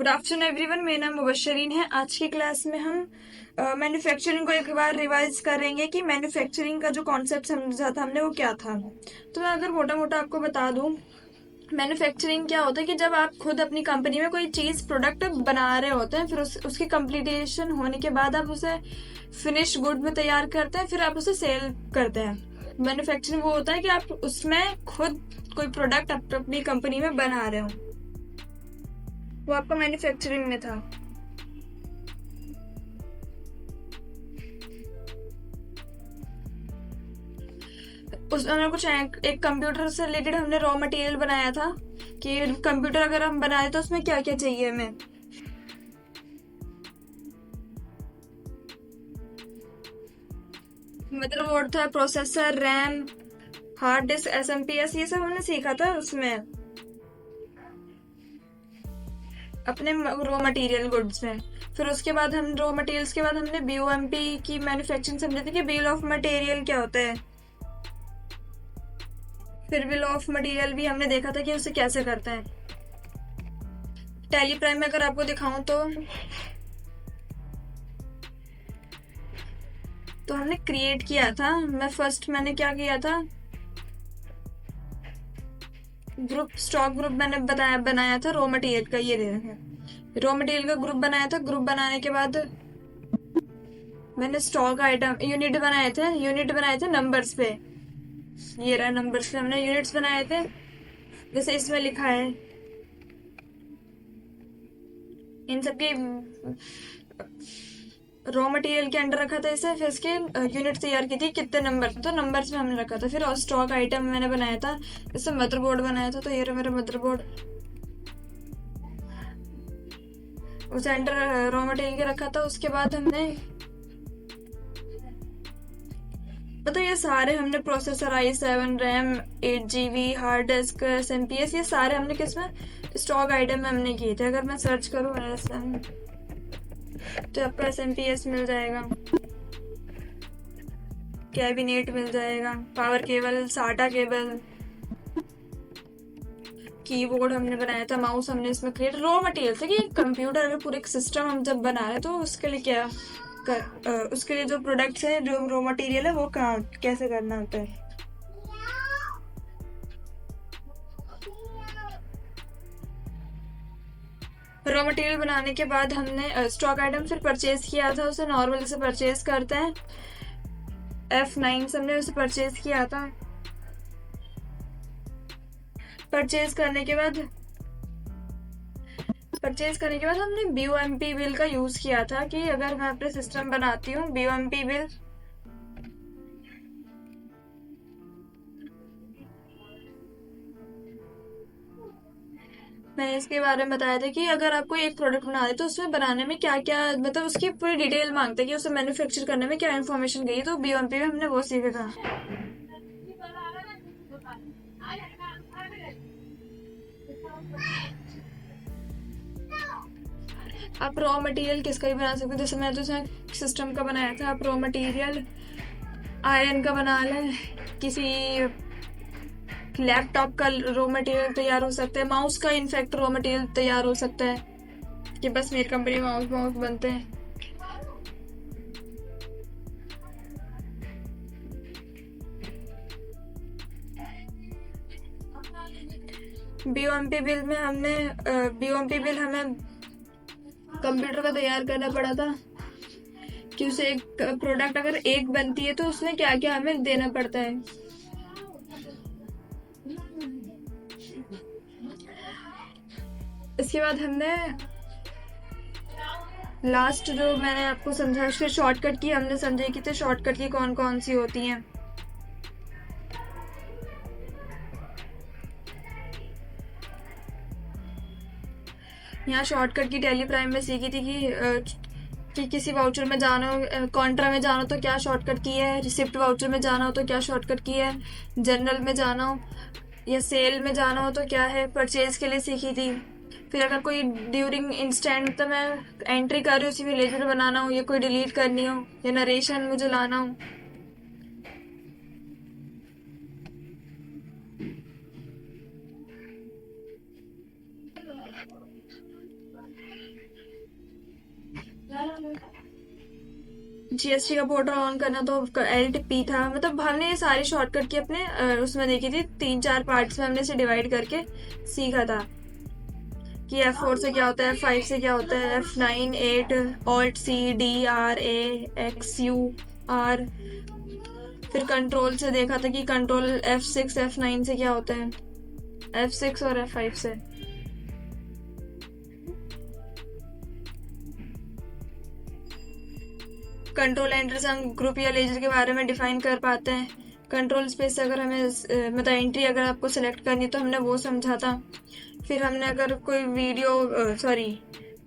Good afternoon everyone, मेरा नाम मुबशरीन है। आज की क्लास में हम मैन्युफैक्चरिंग को एक बार रिवाइज करेंगे कि मैन्युफैक्चरिंग का जो कॉन्सेप्ट समझा था हमने वो क्या था। तो मैं अगर मोटा मोटा आपको बता दूं, मैन्युफैक्चरिंग क्या होता है कि जब आप खुद अपनी कंपनी में कोई चीज़ प्रोडक्ट बना रहे होते हैं, फिर उसकी कंप्लीटेशन होने के बाद आप उसे फिनिश गुड में तैयार करते हैं, फिर आप उसे सेल करते हैं। मैन्युफैक्चरिंग वो होता है कि आप उसमें खुद कोई प्रोडक्ट अपनी कंपनी में बना रहे हो, वो आपका मैन्युफैक्चरिंग में था। उसमें कुछ एक कंप्यूटर से रिलेटेड हमने रॉ मटेरियल बनाया था कि कंप्यूटर अगर हम बनाए तो उसमें क्या क्या चाहिए हमें। मदरबोर्ड था, processor, RAM, hard disk, SMPS, ये सब हमने सीखा था उसमें अपने रॉ मटेरियल गुड्स में। फिर उसके बाद हम रॉ मटेरियल्स के बाद हमने बीओएमपी की मैन्युफैक्चरिंग समझे थे कि बिल ऑफ मटेरियल क्या होता है। फिर बिल ऑफ मटेरियल भी हमने देखा था कि उसे कैसे करते हैं। टैली प्राइम में अगर आपको दिखाऊं तो हमने क्रिएट किया था। मैंने क्या किया था, ग्रुप, स्टॉक ग्रुप मैंने बनाया था रॉ मटेरियल का। ये रॉ मटेरियल का ग्रुप बनाया था। ग्रुप बनाने के बाद मैंने स्टॉक आइटम यूनिट बनाए थे नंबर्स पे। ये रहा, नंबर्स पे हमने यूनिट्स बनाए थे, जैसे इसमें लिखा है। इन सबकी रॉ मटेरियल के अंडर रखा था इसे, फिर इसके यूनिट तैयार की थी कितने नंबर, तो नंबर्स में हमने रखा था। फिर स्टॉक आइटम मैंने बनाया था, इससे मदरबोर्ड बनाया था। तो ये रहा मेरा मदरबोर्ड, उसे अंडर रॉ मटेरियल के रखा था। उसके बाद हमने ये सारे हमने processor, i7, RAM, 8 GB, hard disk, SMPS, ये सारे हमने किसमें, स्टॉक आइटम में हमने किए थे। अगर मैं सर्च करूँ तो आपको एसएमपीएस मिल जाएगा, कैबिनेट मिल जाएगा, पावर केबल, साटा केबल, कीबोर्ड हमने बनाया था, माउस हमने इसमें क्रिएट रॉ मटेरियल था कि कंप्यूटर अगर पूरे सिस्टम हम जब बना रहे तो उसके लिए उसके लिए जो प्रोडक्ट्स है, जो रॉ मटेरियल है, वो कहाँ कैसे करना होता है। रॉ मटेरियल बनाने के बाद हमने स्टॉक आइटम फिर परचेज किया था। उसे नॉर्मल से परचेज करते हैं, F9 से हमने उसे परचेज किया था। परचेज करने के बाद हमने बीओएमपी बिल का यूज किया था कि अगर मैं अपने सिस्टम बनाती हूँ, बीओएमपी बिल मैंने इसके बारे में बताया था कि अगर आपको एक प्रोडक्ट बना दे तो उसमें बनाने में क्या क्या, उसकी पूरी डिटेल मांगते हैं कि उसे मैन्युफैक्चर करने में क्या इन्फॉर्मेशन गई। तो बीओएमपी में हमने वो सीखा था। आप रॉ मटेरियल किसका भी बना सकते हो, जैसे मैं तो सिस्टम का बनाया था। आप रॉ मटेरियल आयरन का बना लें, किसी लैपटॉप का रॉ मटेरियल तैयार हो सकता है, माउस का इनफैक्ट रॉ मटेरियल तैयार हो सकता है कि बस मेरी कंपनी में माउस माउस बनते हैं। बीओएमपी बिल हमें कंप्यूटर का तैयार करना पड़ा था कि उसे एक प्रोडक्ट अगर एक बनती है तो उसमें क्या क्या हमें देना पड़ता है। इसके बाद हमने लास्ट जो मैंने आपको समझा, फिर शॉर्टकट की हमने समझे कि तो शॉर्टकट की कौन कौन सी होती हैं। यहाँ शॉर्टकट की टैली प्राइम में सीखी थी कि किसी वाउचर में जाना हो, कॉन्ट्रा में जाना हो तो क्या शॉर्टकट की है, रिसिप्ट वाउचर में जाना हो तो क्या शॉर्टकट की है, जनरल में जाना हो या सेल में जाना हो तो क्या है, परचेज के लिए सीखी थी। फिर अगर कोई ड्यूरिंग इंस्टेंट तो मैं एंट्री कर रही हूँ, उसी में लेजर बनाना हो या कोई डिलीट करनी हो या नरेशन मुझे लाना हो। जीएसटी का पोर्टल ऑन करना तो LTP था। मतलब हमने ये सारी शॉर्टकट की अपने उसमें देखी थी, 3-4 पार्ट्स में हमने इसे डिवाइड करके सीखा था कि F4 से क्या होता है, F5 से क्या होता है, F9 8 Alt C D R A X U R। फिर कंट्रोल से देखा था कि कंट्रोल F6 F9 से क्या होता है, F6 और F5 से। कंट्रोल एंटर से हम ग्रुप या लेजर के बारे में डिफाइन कर पाते हैं। कंट्रोल स्पेस से अगर हमें मतलब एंट्री अगर आपको सिलेक्ट करनी तो हमने वो समझा था। फिर हमने अगर कोई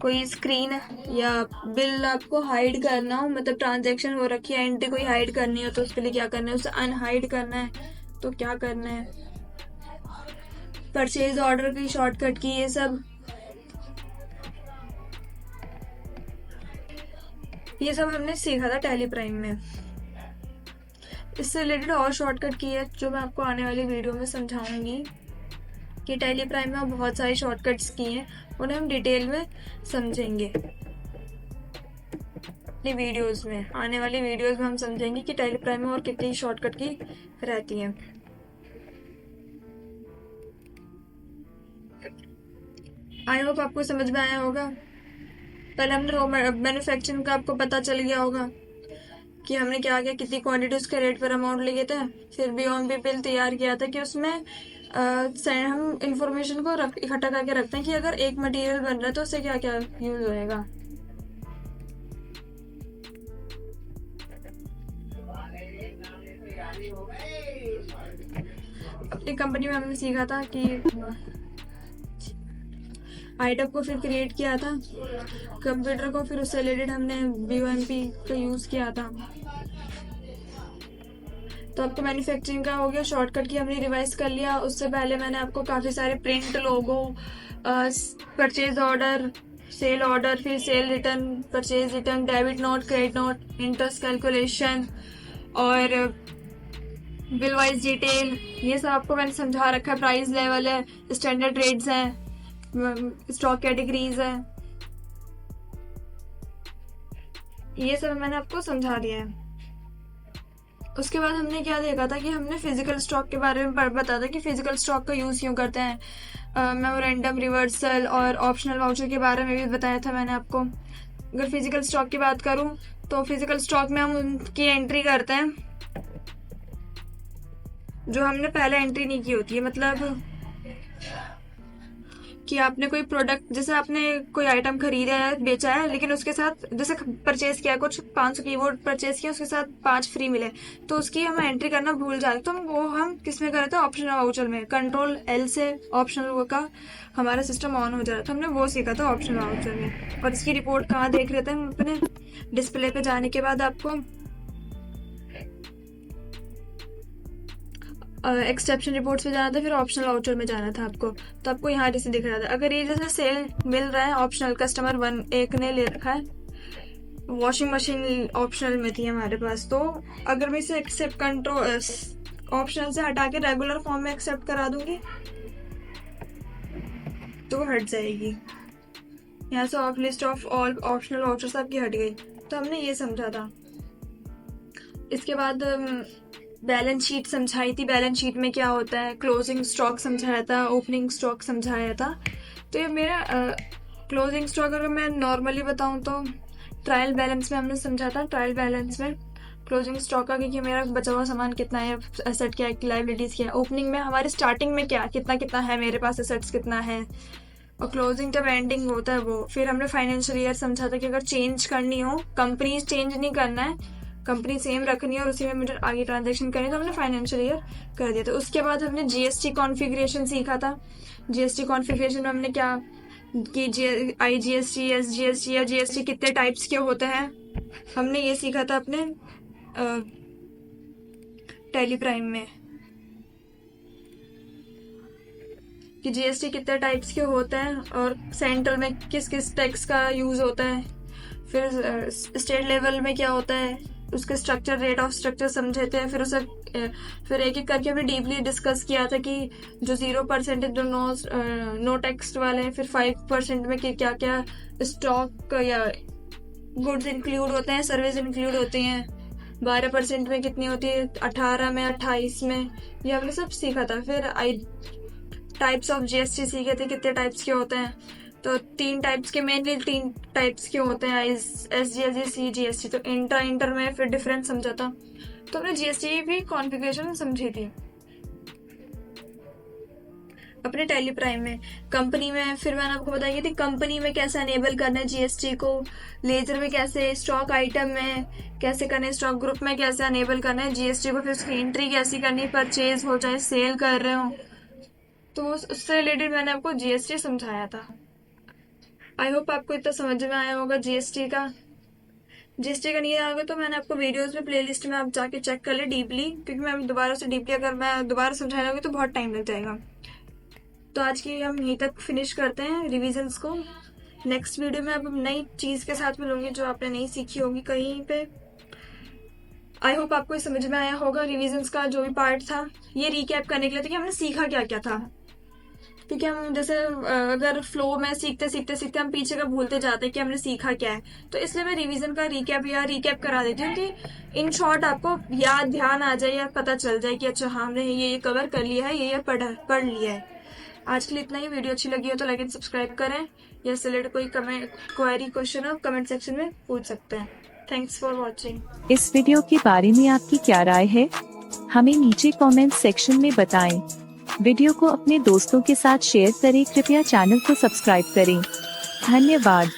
कोई स्क्रीन या बिल आपको हाइड करना हो, मतलब ट्रांजैक्शन हो रखी है, एंट्री कोई हाइड करनी हो तो उसके लिए क्या करना है, उसे अनहाइड करना है तो क्या करना है। परचेज ऑर्डर की शॉर्टकट की ये सब हमने सीखा था टैली प्राइम में। इससे रिलेटेड और शॉर्टकट की है जो मैं आपको आने वाली वीडियो में समझाऊंगी कि टैली प्राइम में बहुत सारी शॉर्टकट्स की हैं, उन्हें हम डिटेल में समझेंगे वीडियोस में। आने वाली वीडियोस में हम समझेंगे कि टैली प्राइम में और कितनी शॉर्टकट की रहती हैं। आई होप आपको समझ में आया होगा। पहले हमने मैन्युफैक्चरिंग का आपको पता चल गया होगा कि हमने क्या किया, कितनी क्वांटिटी उसके रेट पर अमाउंट लिए थे। फिर BOMP बिल तैयार किया था कि उसमें हम इंफॉर्मेशन को इकट्ठा करके रखते हैं कि अगर एक मटेरियल बन रहा है तो उससे क्या क्या यूज होएगा। अपनी कंपनी में हमने सीखा था कि आइटम को फिर क्रिएट किया था कंप्यूटर को, फिर उससे रिलेटेड हमने BOMP का यूज किया था। तो आपको मैन्युफैक्चरिंग का हो गया, शॉर्टकट की हमने रिवाइज कर लिया। उससे पहले मैंने आपको काफ़ी सारे प्रिंट, लोगो, परचेज ऑर्डर, सेल ऑर्डर, फिर cell return, purchase return, debit note, credit note, interest calculation और बिल वाइज डिटेल, ये सब आपको मैंने समझा रखा है। प्राइस लेवल है, स्टैंडर्ड रेट्स हैं, स्टॉक कैटेगरीज है, ये सब मैंने आपको समझा दिया है। उसके बाद हमने क्या देखा था कि हमने फिजिकल स्टॉक के बारे में बताया था कि फिजिकल स्टॉक का यूज क्यों करते हैं। मेमोरेंडम, रिवर्सल और ऑप्शनल वाउचर के बारे में भी बताया था मैंने आपको। अगर फिजिकल स्टॉक की बात करूं तो फिजिकल स्टॉक में हम उनकी एंट्री करते हैं जो हमने पहले एंट्री नहीं की होती है। मतलब कि आपने कोई प्रोडक्ट, जैसे आपने कोई आइटम खरीदा है, बेचा है, लेकिन उसके साथ जैसे परचेज किया, कुछ 500 कीबोर्ड परचेज किया, उसके साथ 5 फ्री मिले, तो उसकी हम एंट्री करना भूल जाते तो हम किस में करते हैं, ऑप्शनल वाउचर में। कंट्रोल L से ऑप्शनल का हमारा सिस्टम ऑन हो जा रहा था, हमने वो सीखा था ऑप्शनल वाउचर में। और इसकी रिपोर्ट कहाँ देख रहे थे हम, अपने डिस्प्ले पे जाने के बाद आपको एक्सेप्शन रिपोर्ट्स पे जाना था, फिर ऑप्शनल वाउचर में जाना था आपको। तो आपको यहाँ जैसे दिख रहा था, अगर ये जैसे सेल मिल रहा है ऑप्शनल, कस्टमर 1 ने ले रखा है, वॉशिंग मशीन ऑप्शनल में थी हमारे पास, तो अगर मैं इसे एक्सेप्ट कंट्रोल ऑप्शनल से हटा के रेगुलर फॉर्म में एक्सेप्ट करा दूंगी तो वो हट जाएगी। यहाँ से of list of all optional vouchers आपकी हट गई। तो हमने ये समझा था। इसके बाद बैलेंस शीट समझाई थी, बैलेंस शीट में क्या होता है, क्लोजिंग स्टॉक समझाया था, ओपनिंग स्टॉक समझाया था। तो ये मेरा क्लोजिंग स्टॉक अगर मैं नॉर्मली बताऊं तो ट्रायल बैलेंस में हमने समझा था। ट्रायल बैलेंस में क्लोजिंग स्टॉक का कि मेरा बचा हुआ सामान कितना है, एसेट क्या है, लायबिलिटीज क्या है। ओपनिंग में हमारे स्टार्टिंग में क्या कितना कितना है मेरे पास, एसेट्स कितना है। और क्लोजिंग जब एंडिंग होता है वो। फिर हमने फाइनेंशियल ईयर समझा था कि अगर चेंज करनी हो, कंपनी चेंज नहीं करना है, कंपनी सेम रखनी है और उसी में मुझे आगे ट्रांजैक्शन करनी, तो हमने फाइनेंशियल ईयर कर दिया था। उसके बाद हमने GST कॉन्फ़िगरेशन सीखा था। GST कॉन्फ़िगरेशन में हमने क्या कि IGST, SGST या GST कितने टाइप्स के होते हैं, हमने ये सीखा था अपने टैली प्राइम में कि GST कितने टाइप्स के होते हैं और सेंट्रल में किस किस टैक्स का यूज होता है। फिर स्टेट लेवल में क्या होता है, उसके स्ट्रक्चर, रेट ऑफ स्ट्रक्चर समझे थे। फिर उसे फिर एक एक करके हमने डीपली डिस्कस किया था कि जो 0% जो नो टैक्स वाले हैं, फिर 5% में क्या क्या स्टॉक या गुड्स इंक्लूड होते हैं, सर्विस इंक्लूड होती हैं। 12% में कितनी होती है, 18 में, 28 में, ये हमने सब सीखा था। फिर टाइप्स ऑफ जीएसटी सीखे थे, कितने टाइप्स के होते हैं। तो 3 टाइप्स के, मेनली 3 टाइप्स के होते हैं, एसजीएसटी, सीजीएसटी। तो इंटर में फिर डिफरेंस समझा था। तो हमने जीएसटी भी कॉन्फ़िगरेशन समझी थी अपने टैली प्राइम में। कंपनी में फिर मैंने आपको बताई थी कंपनी में कैसे अनेबल करना है जीएसटी को, लेजर में कैसे, स्टॉक आइटम में कैसे करना है, स्टॉक ग्रुप में कैसे अनेबल करना है जीएसटी को, फिर उसकी एंट्री कैसी करनी है, परचेज हो चाहे सेल कर रहे हो। तो उससे रिलेटेड मैंने आपको जीएसटी समझाया था। आई होप आपको इतना समझ में आया होगा जीएसटी का। जीएसटी का नहीं आएगा तो मैंने आपको वीडियोस में, प्लेलिस्ट में आप जाके चेक कर ले डीपली, क्योंकि मैं दोबारा से डीपली अगर मैं दोबारा समझाने लगूँ तो बहुत टाइम लग जाएगा। तो आज की हम यहीं तक फिनिश करते हैं रिविजन्स को। नेक्स्ट वीडियो में अब नई चीज़ के साथ मिलूंगी जो आपने नहीं सीखी होगी कहीं पे। आई होप आपको समझ में आया होगा रिविजन्स का जो भी पार्ट था। ये रिकैप करने के लिए था कि हमने सीखा क्या क्या था, क्योंकि हम जैसे अगर फ्लो में सीखते सीखते सीखते हम पीछे का भूलते जाते हैं कि हमने सीखा क्या है। तो इसलिए मैं रिवीजन का रिकैप करा देती हूँ कि इन शॉर्ट आपको याद ध्यान आ जाए या पता चल जाए कि अच्छा हाँ हमने ये कवर कर लिया है, ये पढ़ लिया है। आज के लिए इतना ही। वीडियो अच्छी लगी हो तो लाइक एंड सब्सक्राइब करें, या से रिलेटेड कोई क्वेरी क्वेश्चन हो कमेंट सेक्शन में पूछ सकते हैं। Thanks for watching. इस वीडियो के बारे में आपकी क्या राय है, हमें नीचे कमेंट सेक्शन में बताएं। वीडियो को अपने दोस्तों के साथ शेयर करें। कृपया चैनल को सब्सक्राइब करें। धन्यवाद।